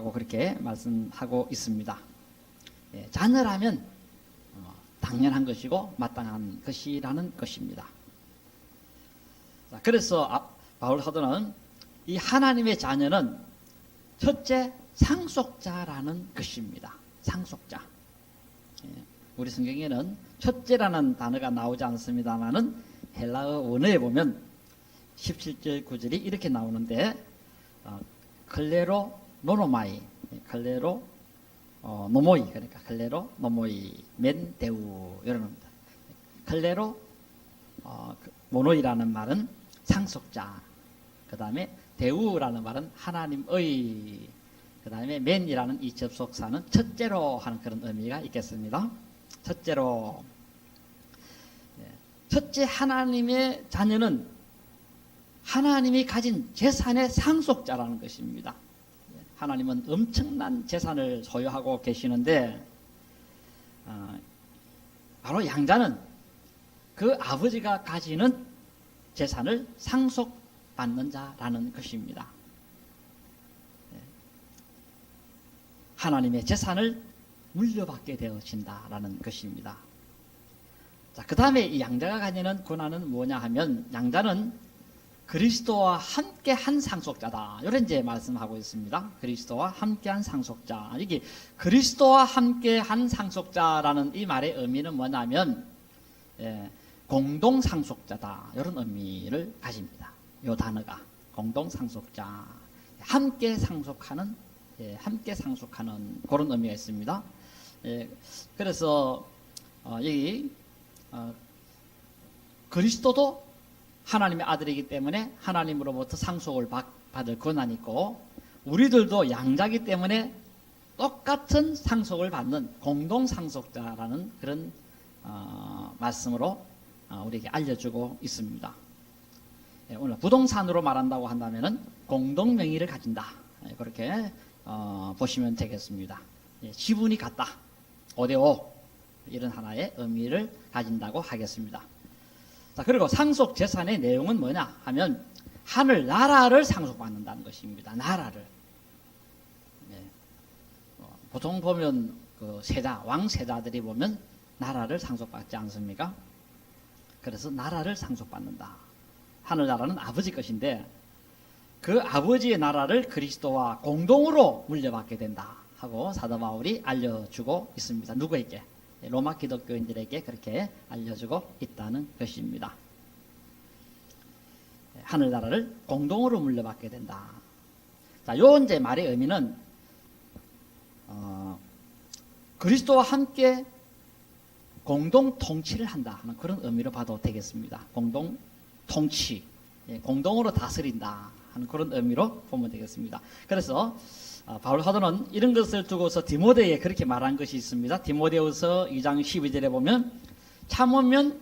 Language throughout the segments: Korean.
자녀라고 그렇게 말씀하고 있습니다. 자녀라면 당연한 것이고 마땅한 것이라는 것입니다. 그래서 바울 사도는 이 하나님의 자녀는 첫째 상속자라는 것입니다. 상속자. 우리 성경에는 첫째라는 단어가 나오지 않습니다만은 헬라어 원어에 보면 17절 9절이 이렇게 나오는데 클레로 노노마이, 클레로 노모이, 그러니까 클레로 노모이 맨 데우 이런 겁니다. 클레로 모노이라는 말은 상속자, 그 다음에 데우라는 말은 하나님의, 그 다음에 맨이라는 이 접속사는 첫째로 하는 그런 의미가 있겠습니다. 첫째로. 첫째 하나님의 자녀는 하나님이 가진 재산의 상속자라는 것입니다. 하나님은 엄청난 재산을 소유하고 계시는데 바로 양자는 그 아버지가 가지는 재산을 상속받는 자라는 것입니다. 하나님의 재산을 물려받게 되어진다라는 것입니다. 자, 그 다음에 이 양자가 가지는 권한은 뭐냐 하면 양자는 그리스도와 함께한 상속자다. 이런 이제 말씀하고 있습니다. 그리스도와 함께한 상속자. 이게 그리스도와 함께한 상속자라는 이 말의 의미는 뭐냐면 공동 상속자다. 이런 의미를 가집니다. 이 단어가 공동 상속자, 함께 상속하는, 함께 상속하는 그런 의미가 있습니다. 그래서 여기 그리스도도 하나님의 아들이기 때문에 하나님으로부터 상속을 받을 권한이 있고, 우리들도 양자이기 때문에 똑같은 상속을 받는 공동 상속자라는 그런 말씀으로 우리에게 알려주고 있습니다. 오늘 부동산으로 말한다고 한다면은 공동 명의를 가진다, 그렇게 보시면 되겠습니다. 지분이 같다, 5대5 이런 하나의 의미를 가진다고 하겠습니다. 자, 그리고 상속 재산의 내용은 뭐냐 하면 하늘 나라를 상속받는다는 것입니다. 나라를. 보통 보면 그 세자, 왕세자들이 보면 나라를 상속받지 않습니까? 그래서 나라를 상속받는다. 하늘나라는 아버지 것인데 그 아버지의 나라를 그리스도와 공동으로 물려받게 된다 하고 사도 바울이 알려주고 있습니다. 누구에게? 로마 기독교인들에게 그렇게 알려주고 있다는 것입니다. 하늘나라를 공동으로 물려받게 된다. 자, 요 이제 말의 의미는 그리스도와 함께 공동 통치를 한다 하는 그런 의미로 봐도 되겠습니다. 공동 통치, 공동으로 다스린다 하는 그런 의미로 보면 되겠습니다. 그래서 바울 사도는 이런 것을 두고서 디모데에 그렇게 말한 것이 있습니다. 디모데후서 2장 12절에 보면 참으면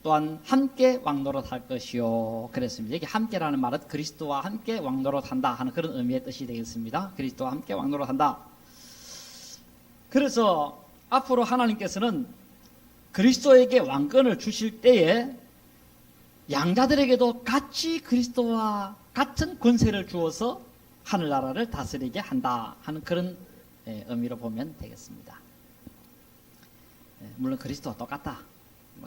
또한 함께 왕노릇 할 것이요 그랬습니다. 여기 함께라는 말은 그리스도와 함께 왕노릇 한다 하는 그런 의미의 뜻이 되겠습니다. 그리스도와 함께 왕노릇 한다. 그래서 앞으로 하나님께서는 그리스도에게 왕권을 주실 때에 양자들에게도 같이 그리스도와 같은 권세를 주어서 하늘나라를 다스리게 한다 하는 그런 의미로 보면 되겠습니다. 물론 그리스도와 똑같다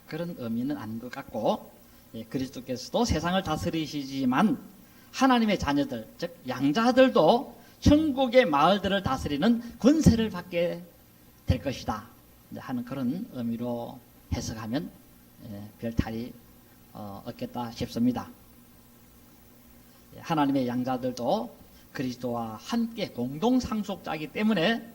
그런 의미는 아닌 것 같고, 그리스도께서도 세상을 다스리시지만 하나님의 자녀들, 즉 양자들도 천국의 마을들을 다스리는 권세를 받게 될 것이다 하는 그런 의미로 해석하면 별 탈이 없겠다 싶습니다. 하나님의 양자들도 그리스도와 함께 공동 상속자이기 때문에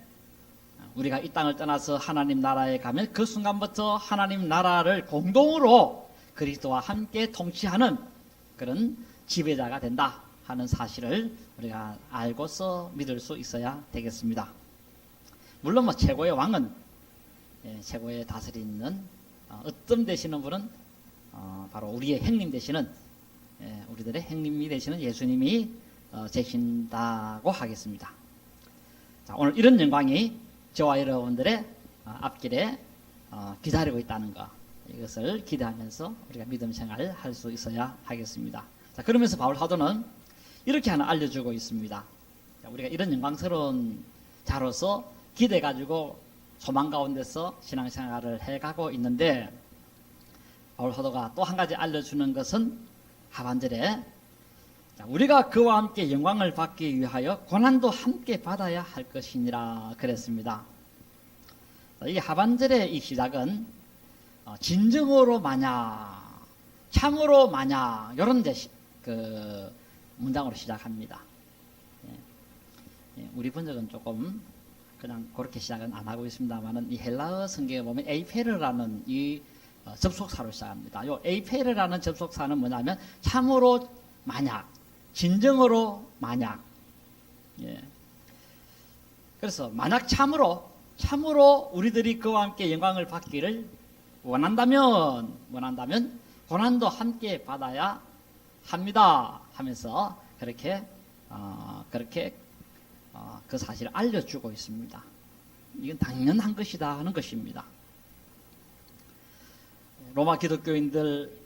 우리가 이 땅을 떠나서 하나님 나라에 가면 그 순간부터 하나님 나라를 공동으로 그리스도와 함께 통치하는 그런 지배자가 된다 하는 사실을 우리가 알고서 믿을 수 있어야 되겠습니다. 물론 뭐 최고의 왕은 최고의 다스리는 어떤 되시는 분은 바로 우리의 형님 되시는, 우리들의 형님이 되시는 예수님이 되신다고 하겠습니다. 자, 오늘 이런 영광이 저와 여러분들의 앞길에 기다리고 있다는 것, 이것을 기대하면서 우리가 믿음 생활을 할 수 있어야 하겠습니다. 자, 그러면서 바울 사도는 이렇게 하나 알려주고 있습니다. 우리가 이런 영광스러운 자로서 기대 가지고 소망 가운데서 신앙생활을 해가고 있는데, 바울 사도가 또 한 가지 알려주는 것은 하반절에 우리가 그와 함께 영광을 받기 위하여 고난도 함께 받아야 할 것이니라 그랬습니다. 이 하반절의 이 시작은 진정으로 마냐, 참으로 마냐, 이런 그 문장으로 시작합니다. 우리 번역은 조금 그냥 그렇게 시작은 안 하고 있습니다만은, 이 헬라어 성경에 보면 에이페르라는 이 접속사로 시작합니다. 이 에이페르라는 접속사는 뭐냐면 참으로 만약, 진정으로 만약. 그래서 만약 참으로 우리들이 그와 함께 영광을 받기를 원한다면 고난도 함께 받아야 합니다 하면서 그렇게 그 사실을 알려주고 있습니다. 이건 당연한 것이다 하는 것입니다. 로마 기독교인들,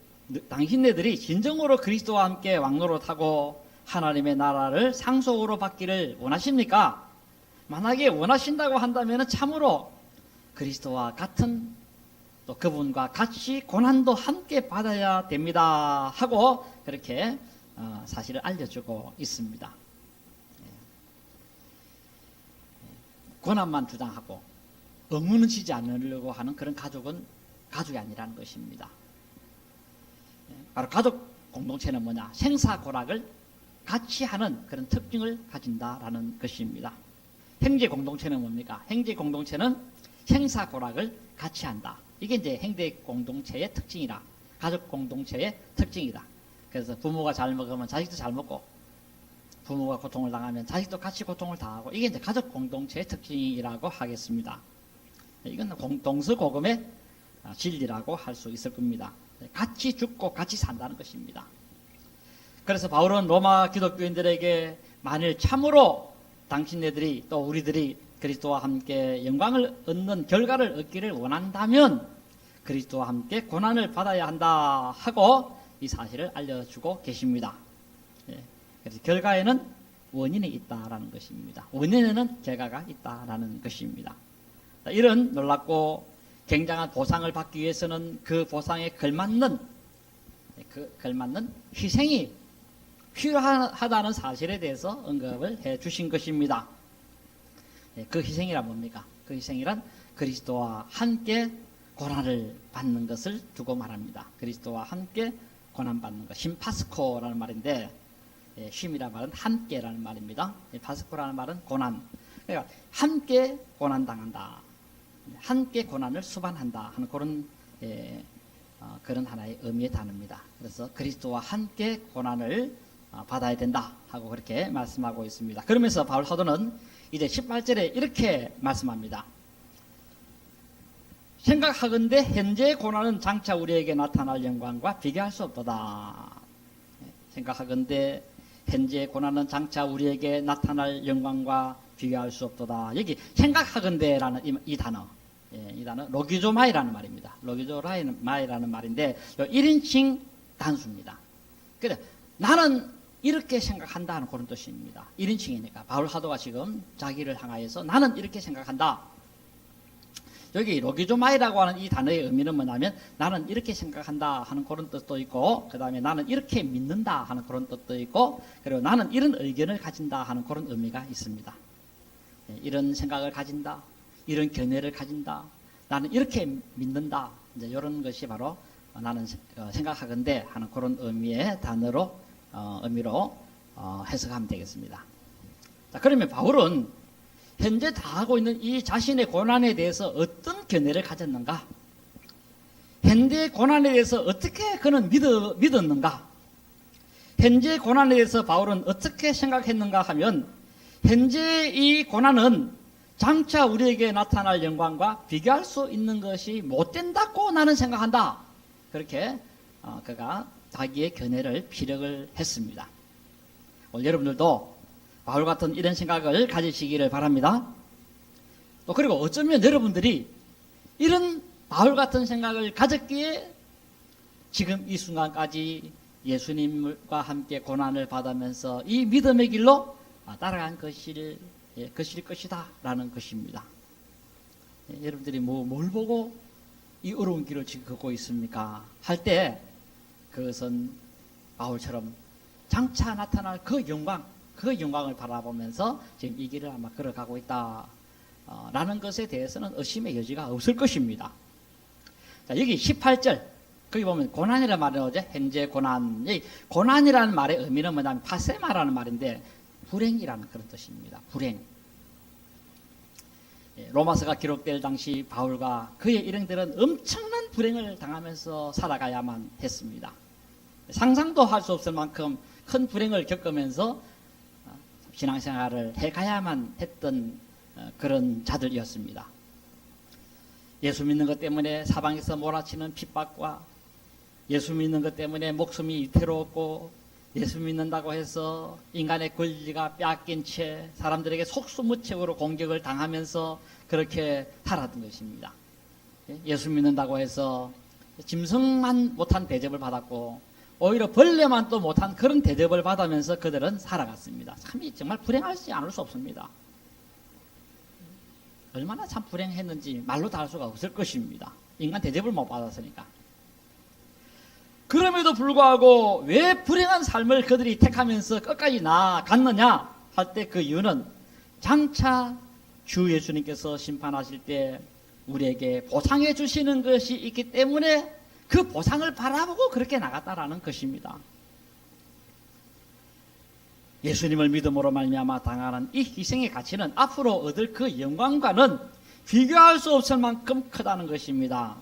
당신네들이 진정으로 그리스도와 함께 왕노릇하고 하나님의 나라를 상속으로 받기를 원하십니까? 만약에 원하신다고 한다면 참으로 그리스도와 같은, 또 그분과 같이 고난도 함께 받아야 됩니다 하고 그렇게 사실을 알려주고 있습니다. 고난만 주장하고 의무는 지지 않으려고 하는 그런 가족은 가족이 아니라는 것입니다. 바로 가족 공동체는 뭐냐? 생사고락을 같이 하는 그런 특징을 가진다라는 것입니다. 형제 공동체는 뭡니까? 형제 공동체는 생사고락을 같이 한다. 이게 이제 형제 공동체의 특징이라, 가족 공동체의 특징이다. 그래서 부모가 잘 먹으면 자식도 잘 먹고, 부모가 고통을 당하면 자식도 같이 고통을 당하고, 이게 이제 가족 공동체의 특징이라고 하겠습니다. 이건 동서고금의 진리라고 할 수 있을 겁니다. 같이 죽고 같이 산다는 것입니다. 그래서 바울은 로마 기독교인들에게 만일 참으로 당신네들이, 또 우리들이 그리스도와 함께 영광을 얻는 결과를 얻기를 원한다면 그리스도와 함께 고난을 받아야 한다 하고 이 사실을 알려주고 계십니다. 그래서 결과에는 원인이 있다라는 것입니다. 원인에는 결과가 있다라는 것입니다. 이런 놀랍고 굉장한 보상을 받기 위해서는 그 보상에 걸맞는 희생이 필요하다는 사실에 대해서 언급을 해 주신 것입니다. 그 희생이란 뭡니까? 그 희생이란 그리스도와 함께 고난을 받는 것을 두고 말합니다. 그리스도와 함께 고난받는 것, 심파스코라는 말인데, 쉼이라는 말은 함께라는 말입니다. 파스코라는 말은 고난. 그러니까 함께 고난당한다, 함께 고난을 수반한다 하는 그런 하나의 의미의 단어입니다. 그래서 그리스도와 함께 고난을 받아야 된다 하고 그렇게 말씀하고 있습니다. 그러면서 바울 사도는 이제 18절에 이렇게 말씀합니다. 생각하건대 현재의 고난은 장차 우리에게 나타날 영광과 비교할 수 없도다. 생각하건대 현재의 고난은 장차 우리에게 나타날 영광과 비교할 수 없도다. 여기 생각하건대라는 이 단어, 이 단어 로기조마이라는 말입니다. 로기조마이라는 말인데 1인칭 단수입니다. 그래서 나는 이렇게 생각한다 하는 그런 뜻입니다. 1인칭이니까 바울 사도가 지금 자기를 향하여서 나는 이렇게 생각한다. 여기 로기조마이라고 하는 이 단어의 의미는 뭐냐면 나는 이렇게 생각한다 하는 그런 뜻도 있고, 그 다음에 나는 이렇게 믿는다 하는 그런 뜻도 있고, 그리고 나는 이런 의견을 가진다 하는 그런 의미가 있습니다. 이런 생각을 가진다, 이런 견해를 가진다, 나는 이렇게 믿는다, 이제 이런 것이 바로 나는 생각하건대 하는 그런 의미의 단어로 의미로 해석하면 되겠습니다. 자, 그러면 바울은 현재 당하고 있는 이 자신의 고난에 대해서 어떤 견해를 가졌는가? 현재 고난에 대해서 어떻게 그는 믿었는가? 현재 고난에 대해서 바울은 어떻게 생각했는가 하면, 현재 이 고난은 장차 우리에게 나타날 영광과 비교할 수 있는 것이 못 된다고 나는 생각한다. 그렇게 그가 자기의 견해를 피력을 했습니다. 오늘 여러분들도 바울 같은 이런 생각을 가지시기를 바랍니다. 또 그리고 어쩌면 여러분들이 이런 바울 같은 생각을 가졌기에 지금 이 순간까지 예수님과 함께 고난을 받으면서 이 믿음의 길로 따라간 것일 것이다 라는 것입니다. 여러분들이 뭘 보고 이 어려운 길을 지금 걷고 있습니까? 할 때 그것은 바울처럼 장차 나타날 그 영광을 바라보면서 지금 이 길을 아마 걸어가고 있다 라는 것에 대해서는 의심의 여지가 없을 것입니다. 자, 여기 18절 거기 보면 고난이라는 말이 나오죠. 현재 고난. 고난이라는 말의 의미는 뭐냐면 파세마라는 말인데 불행이라는 그런 뜻입니다. 불행. 로마서가 기록될 당시 바울과 그의 일행들은 엄청난 불행을 당하면서 살아가야만 했습니다. 상상도 할 수 없을 만큼 큰 불행을 겪으면서 신앙생활을 해가야만 했던 그런 자들이었습니다. 예수 믿는 것 때문에 사방에서 몰아치는 핍박과 예수 믿는 것 때문에 목숨이 위태로웠고 예수 믿는다고 해서 인간의 권리가 빼앗긴 채 사람들에게 속수무책으로 공격을 당하면서 그렇게 살았던 것입니다. 예수 믿는다고 해서 짐승만 못한 대접을 받았고 오히려 벌레만 또 못한 그런 대접을 받으면서 그들은 살아갔습니다. 참 정말 불행하지 않을 수 없습니다. 얼마나 참 불행했는지 말로 다 할 수가 없을 것입니다. 인간 대접을 못 받았으니까. 그럼에도 불구하고 왜 불행한 삶을 그들이 택하면서 끝까지 나아갔느냐 할 때 그 이유는 장차 주 예수님께서 심판하실 때 우리에게 보상해 주시는 것이 있기 때문에 그 보상을 바라보고 그렇게 나갔다라는 것입니다. 예수님을 믿음으로 말미암아 당하는 이 희생의 가치는 앞으로 얻을 그 영광과는 비교할 수 없을 만큼 크다는 것입니다.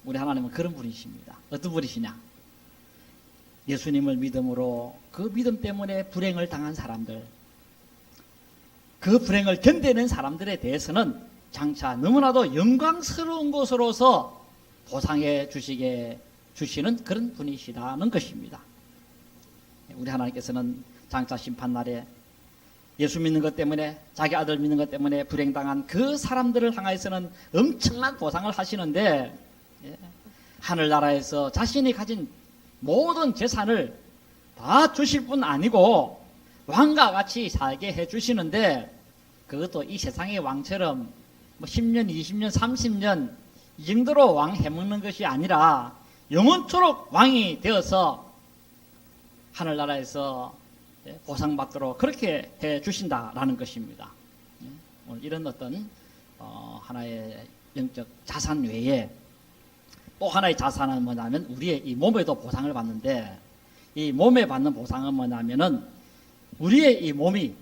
우리 하나님은 그런 분이십니다. 어떤 분이시냐? 예수님을 믿음으로 그 믿음 때문에 불행을 당한 사람들, 그 불행을 견뎌낸 사람들에 대해서는 장차 너무나도 영광스러운 것으로서 보상해 주시는 그런 분이시라는 것입니다. 우리 하나님께서는 장차 심판날에 예수 믿는 것 때문에 자기 아들 믿는 것 때문에 불행당한 그 사람들을 향해서는 엄청난 보상을 하시는데 하늘나라에서 자신이 가진 모든 재산을 다 주실 뿐 아니고 왕과 같이 살게 해주시는데 그것도 이 세상의 왕처럼 10년, 20년, 30년 이 정도로 왕 해먹는 것이 아니라 영원토록 왕이 되어서 하늘나라에서 보상받도록 그렇게 해주신다라는 것입니다. 오늘 이런 어떤 하나의 영적 자산 외에 또 하나의 자산은 뭐냐면 우리의 이 몸에도 보상을 받는데 이 몸에 받는 보상은 뭐냐면은 우리의 이 몸이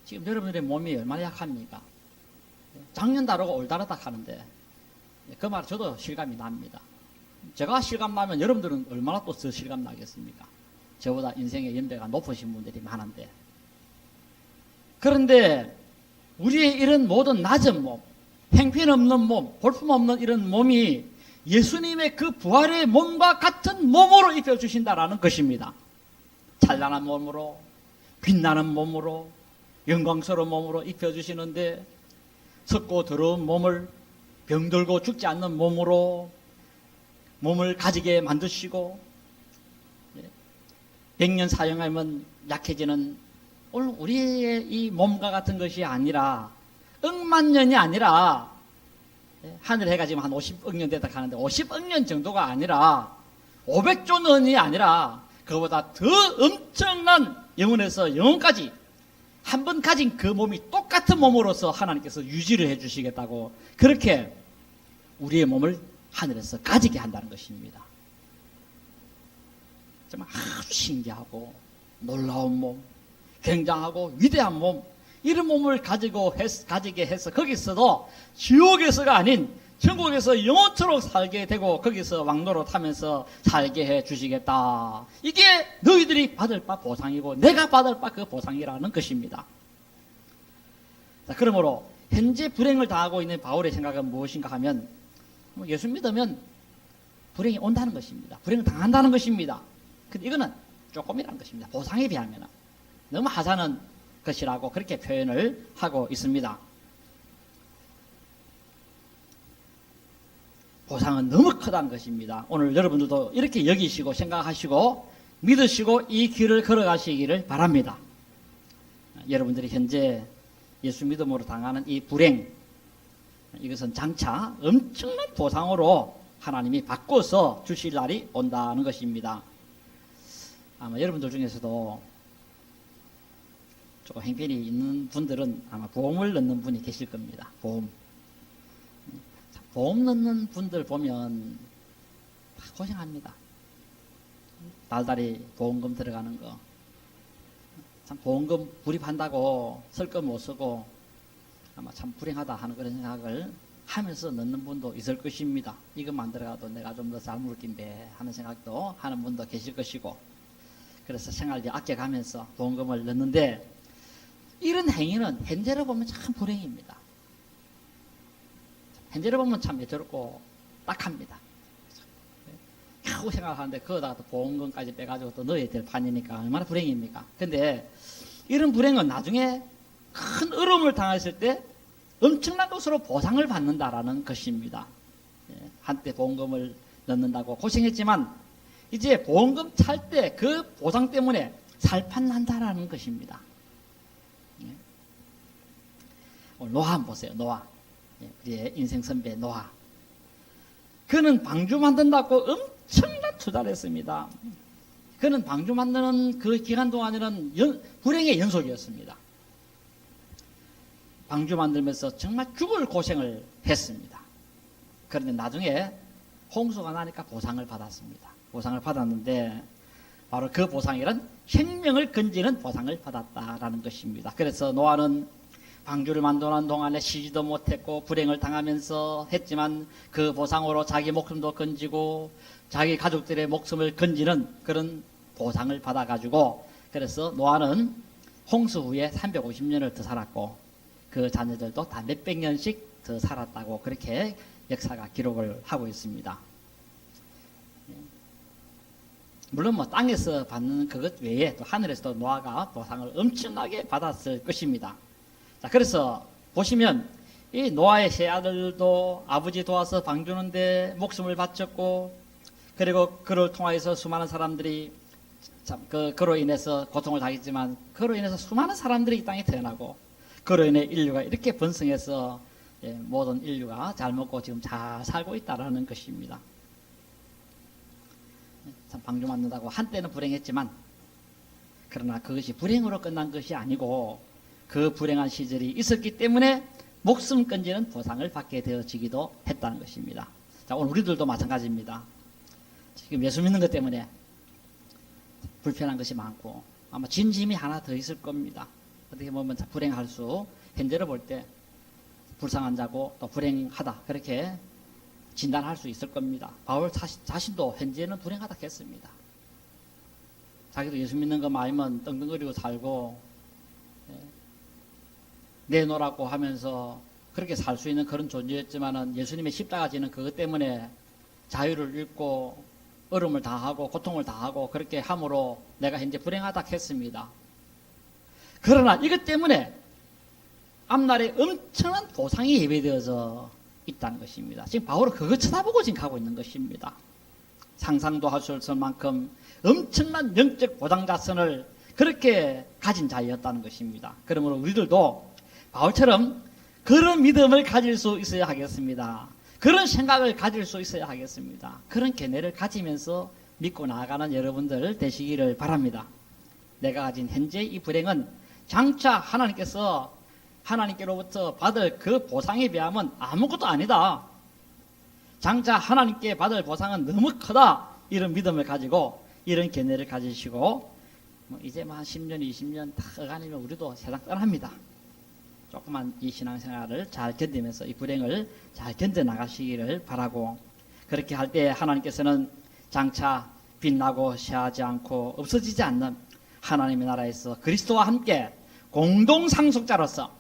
지금 여러분들의 몸이 얼마나 약합니까? 작년 다르고 올 다르다 하는데 그 말 저도 실감이 납니다. 제가 실감 나면 여러분들은 얼마나 또 더 실감 나겠습니까? 저보다 인생의 연배가 높으신 분들이 많은데 그런데 우리의 이런 모든 낮은 몸, 행편없는 몸, 볼품없는 이런 몸이 예수님의 그 부활의 몸과 같은 몸으로 입혀주신다라는 것입니다. 찬란한 몸으로 빛나는 몸으로 영광스러운 몸으로 입혀주시는데 썩고 더러운 몸을 병들고 죽지 않는 몸으로 몸을 가지게 만드시고 100년 사용하면 약해지는 오늘 우리의 이 몸과 같은 것이 아니라 억만 년이 아니라 하늘 해가 지금 한 50억 년 됐다 하는데 50억 년 정도가 아니라 500조 년이 아니라 그보다 더 엄청난 영원에서 영원까지 한 번 가진 그 몸이 똑같은 몸으로서 하나님께서 유지를 해주시겠다고 그렇게 우리의 몸을 하늘에서 가지게 한다는 것입니다. 정말 아주 신기하고 놀라운 몸, 굉장하고 위대한 몸, 이런 몸을 가지게 해서 거기서도 지옥에서가 아닌 천국에서 영원토록 살게 되고 거기서 왕노릇하면서 살게 해 주시겠다. 이게 너희들이 받을 바 보상이고 내가 받을 바 그 보상이라는 것입니다. 자, 그러므로 현재 불행을 당하고 있는 바울의 생각은 무엇인가 하면 예수 믿으면 불행이 온다는 것입니다. 불행을 당한다는 것입니다. 근데 이거는 조금이라는 것입니다. 보상에 비하면 너무 하찮은 것이라고 그렇게 표현을 하고 있습니다. 보상은 너무 크다는 것입니다. 오늘 여러분들도 이렇게 여기시고 생각하시고 믿으시고 이 길을 걸어가시기를 바랍니다. 여러분들이 현재 예수 믿음으로 당하는 이 불행, 이것은 장차 엄청난 보상으로 하나님이 바꿔서 주실 날이 온다는 것입니다. 아마 여러분들 중에서도 조금 행편이 있는 분들은 아마 보험을 넣는 분이 계실 겁니다. 보험 넣는 분들 보면 고생합니다. 달달이 보험금 들어가는 거. 참 보험금 불입한다고 쓸 거 못 쓰고 아마 참 불행하다 하는 그런 생각을 하면서 넣는 분도 있을 것입니다. 이것만 들어가도 내가 좀 더 잘 물을 낀데 하는 생각도 하는 분도 계실 것이고, 그래서 생활비 아껴가면서 보험금을 넣는데, 이런 행위는 현재로 보면 참 불행입니다. 현재로 보면 참 예절없고 딱합니다. 겨우 생각하는데 그거다가 또 보험금까지 빼가지고 또 넣어야 될 판이니까 얼마나 불행입니까? 근데 이런 불행은 나중에 큰 어려움을 당했을 때 엄청난 것으로 보상을 받는다라는 것입니다. 한때 보험금을 넣는다고 고생했지만 이제 보험금 찰 때 그 보상 때문에 살판 난다라는 것입니다. 노아 한번 보세요. 노아. 우리의 인생 선배 노아. 그는 방주 만든다고 엄청난 투자를 했습니다. 그는 방주 만드는 그 기간 동안에는 불행의 연속이었습니다. 방주 만들면서 정말 죽을 고생을 했습니다. 그런데 나중에 홍수가 나니까 보상을 받았습니다. 보상을 받았는데 바로 그 보상이란 생명을 건지는 보상을 받았다라는 것입니다. 그래서 노아는 방주를 만드는 동안에 쉬지도 못했고 불행을 당하면서 했지만 그 보상으로 자기 목숨도 건지고 자기 가족들의 목숨을 건지는 그런 보상을 받아가지고, 그래서 노아는 홍수 후에 350년을 더 살았고 그 자녀들도 다 몇백 년씩 더 살았다고 그렇게 역사가 기록을 하고 있습니다. 물론 뭐 땅에서 받는 그것 외에 또 하늘에서도 노아가 보상을 엄청나게 받았을 것입니다. 자, 그래서 보시면 이 노아의 세 아들도 아버지 도와서 방주는데 목숨을 바쳤고, 그리고 그를 통하여서 수많은 사람들이 그로 인해서 고통을 당했지만 그로 인해서 수많은 사람들이 이 땅에 태어나고 그로 인해 인류가 이렇게 번성해서 모든 인류가 잘 먹고 지금 잘 살고 있다라는 것입니다. 참 방주 만든다고 한때는 불행했지만 그러나 그것이 불행으로 끝난 것이 아니고 그 불행한 시절이 있었기 때문에 목숨 건지는 보상을 받게 되어지기도 했다는 것입니다. 자, 오늘 우리들도 마찬가지입니다. 지금 예수 믿는 것 때문에 불편한 것이 많고 아마 진짐이 하나 더 있을 겁니다. 어떻게 보면 불행할 수, 현재로 볼 때 불쌍한 자고 또 불행하다 그렇게 진단할 수 있을 겁니다. 바울 자신도 현재는 불행하다 했습니다. 자기도 예수 믿는 것 마음은 떵떵거리고 살고 내놓으라고 하면서 그렇게 살 수 있는 그런 존재였지만은 예수님의 십자가 지는 그것 때문에 자유를 잃고 어려움을 다하고 고통을 다하고 그렇게 함으로 내가 현재 불행하다 했습니다. 그러나 이것 때문에 앞날에 엄청난 보상이 예배되어져 있다는 것입니다. 지금 바울은 그거 쳐다보고 지금 가고 있는 것입니다. 상상도 할 수 없을 만큼 엄청난 영적 보장자선을 그렇게 가진 자였다는 것입니다. 그러므로 우리들도 바울처럼 그런 믿음을 가질 수 있어야 하겠습니다. 그런 생각을 가질 수 있어야 하겠습니다. 그런 견해를 가지면서 믿고 나아가는 여러분들 되시기를 바랍니다. 내가 가진 현재 이 불행은 장차 하나님께로부터 받을 그 보상에 비하면 아무것도 아니다. 장차 하나님께 받을 보상은 너무 크다. 이런 믿음을 가지고 이런 견해를 가지시고 이제 한 10년, 20년 다 어가니면 우리도 세상 떠납니다. 조그만 이 신앙생활을 잘 견디면서 이 불행을 잘 견뎌나가시기를 바라고, 그렇게 할 때 하나님께서는 장차 빛나고 쇠하지 않고 없어지지 않는 하나님의 나라에서 그리스도와 함께 공동상속자로서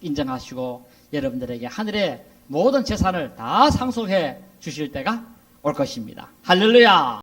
인정하시고 여러분들에게 하늘의 모든 재산을 다 상속해 주실 때가 올 것입니다. 할렐루야.